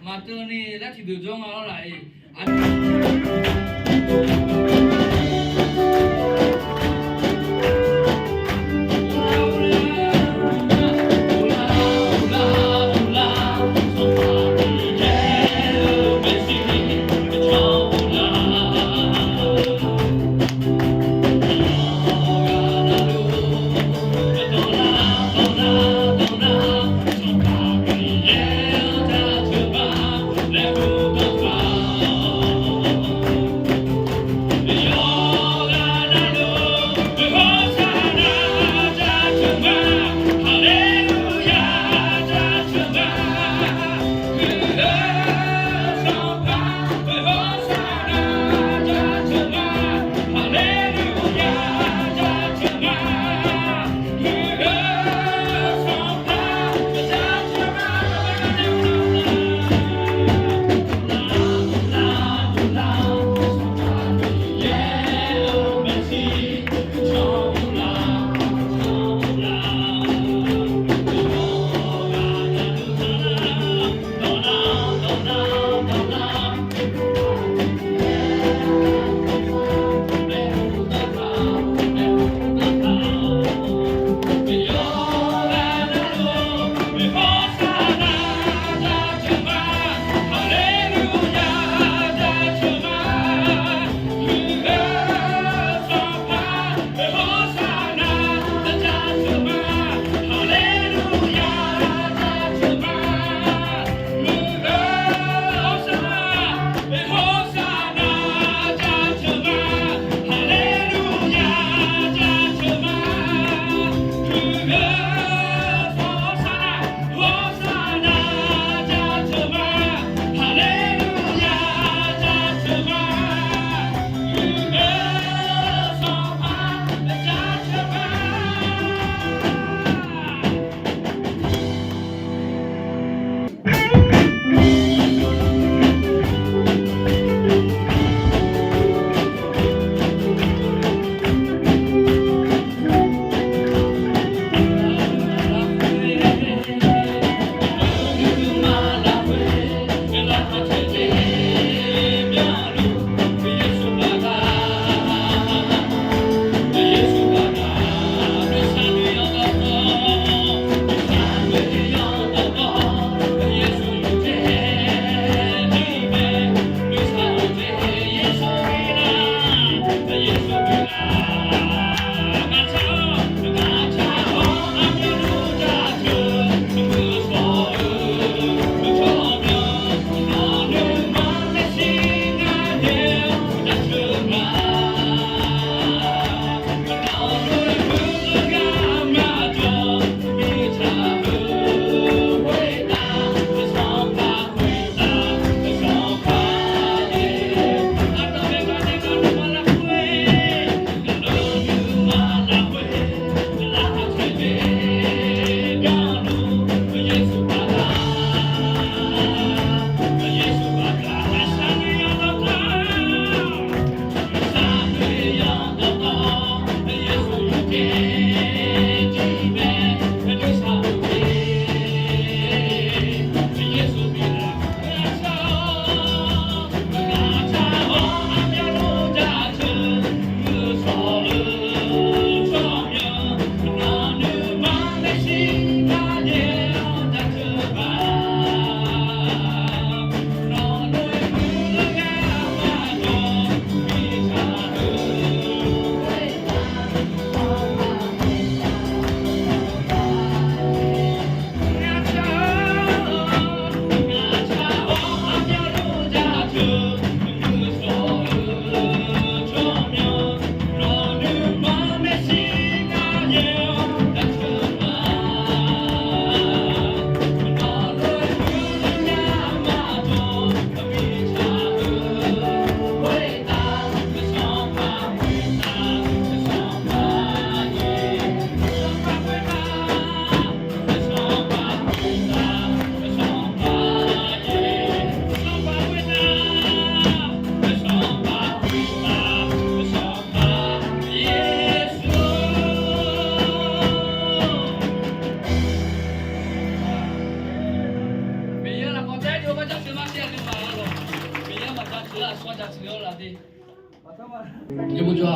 mà từ này đã thì được cho nó lại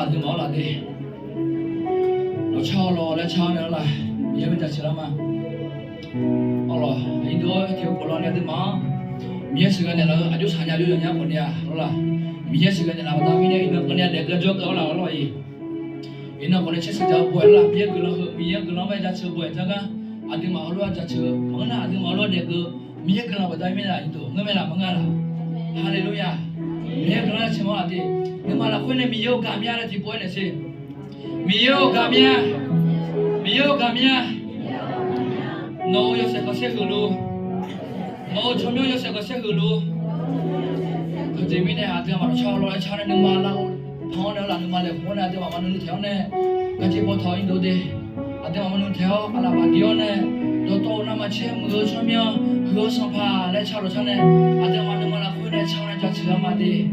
là từ máu là đi nó cho lò lại cho nữa là nhớ bây giờ chỉ lắm mà Allah ini dua tiap bulan ni tu mah mia segala ni lah ada sanya dulu ni apa ni Allah mia segala ni lah tapi ni ini kena ada kerja ke Allah Allah ini kena cek sejauh buat lah mia gula macam cek buat jangan ada malu aja cek mana ada malu ada ke mia gula betul ni lah itu ngambil lah mengalah Haleluya mia gula cuma ada ni malah kau ni mia kami ada tipu ni sih mia kami ngô yo sẽ có xe hư lu ngô chấm yo sẽ có xe hư lu cái gì mình này hạt tiêu mà nó cho rồi cho nên đừng mà lâu thọ nữa là đừng mà lệ phun này tiêu mà nó theo này cái gì bỏ thọ in đồ đi hạt tiêu mà nó theo à là bà tiêu này đồ to nó mà xem ngô chấm yo hứa xong pha lại cho rồi cho này hạt tiêu mà đừng mà là phun này cho này cho chữa mà đi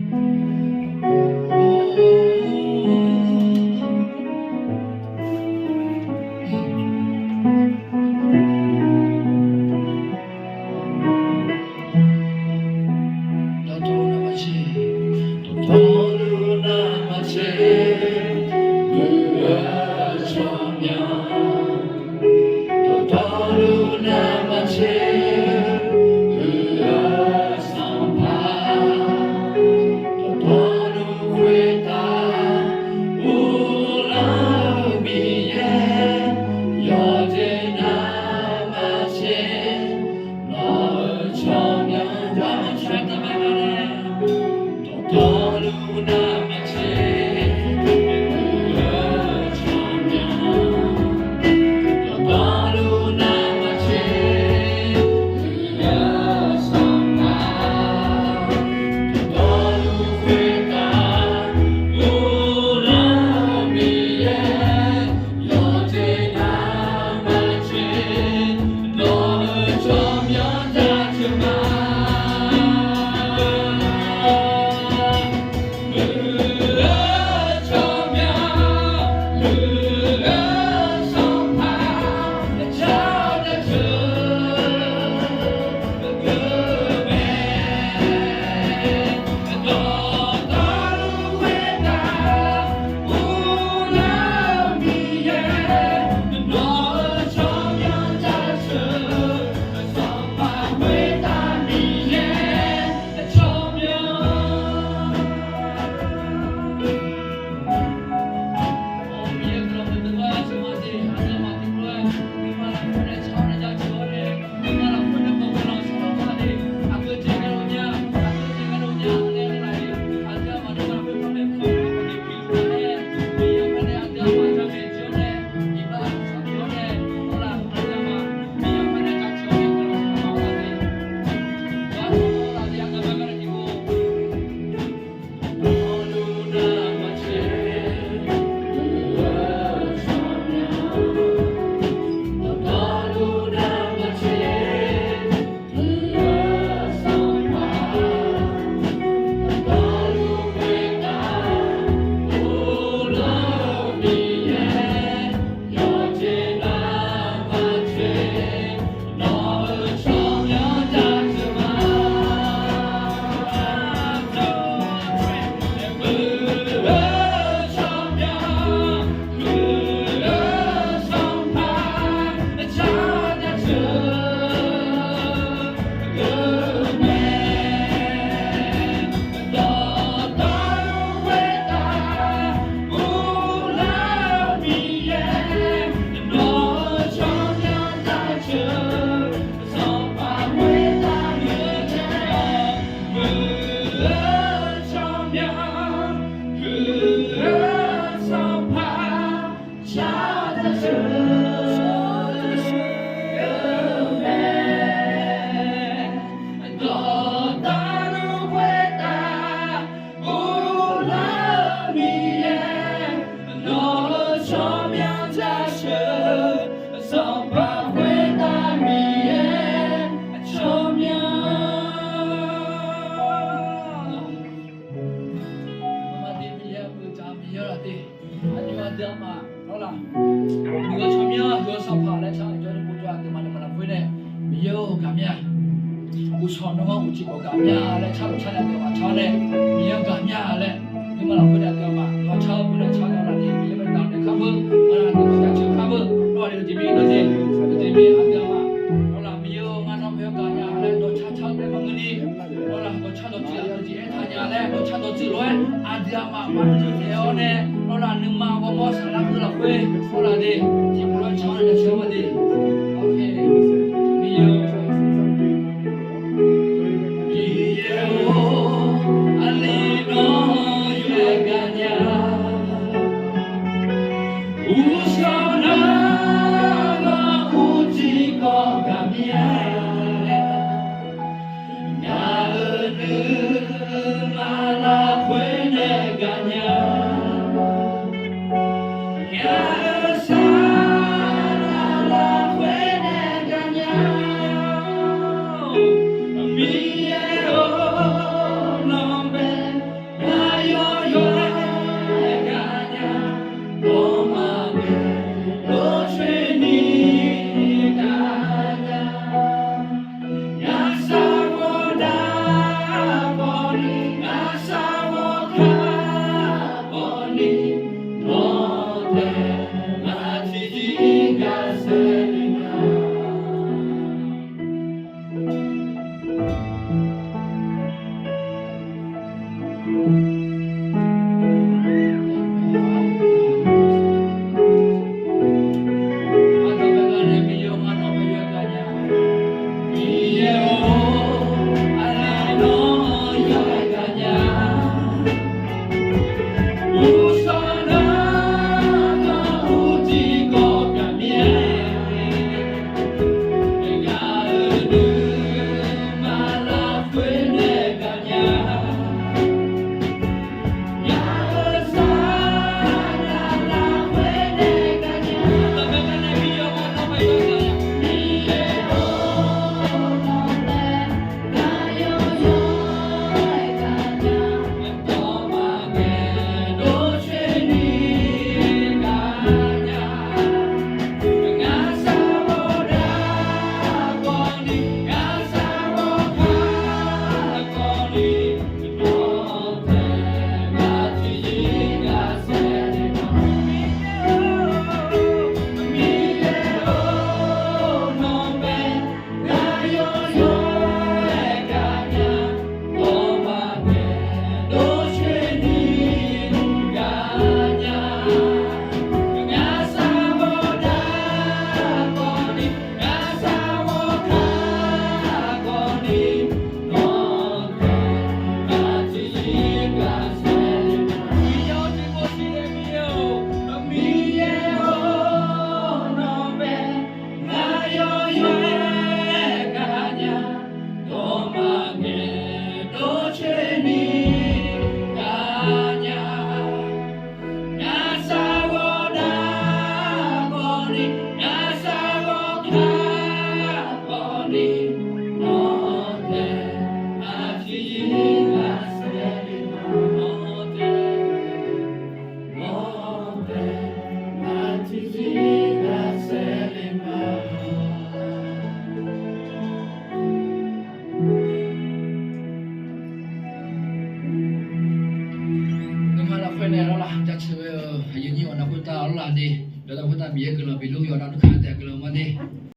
uson nó ngon uji có cảm nhận lại chào chào lại cái mà chào lại miếng cảm nhận lại nhưng mà làm cái này cái mà nó chào cái này chào Jadi, dalam kota biar kalau bilu yang orang kata kalau mana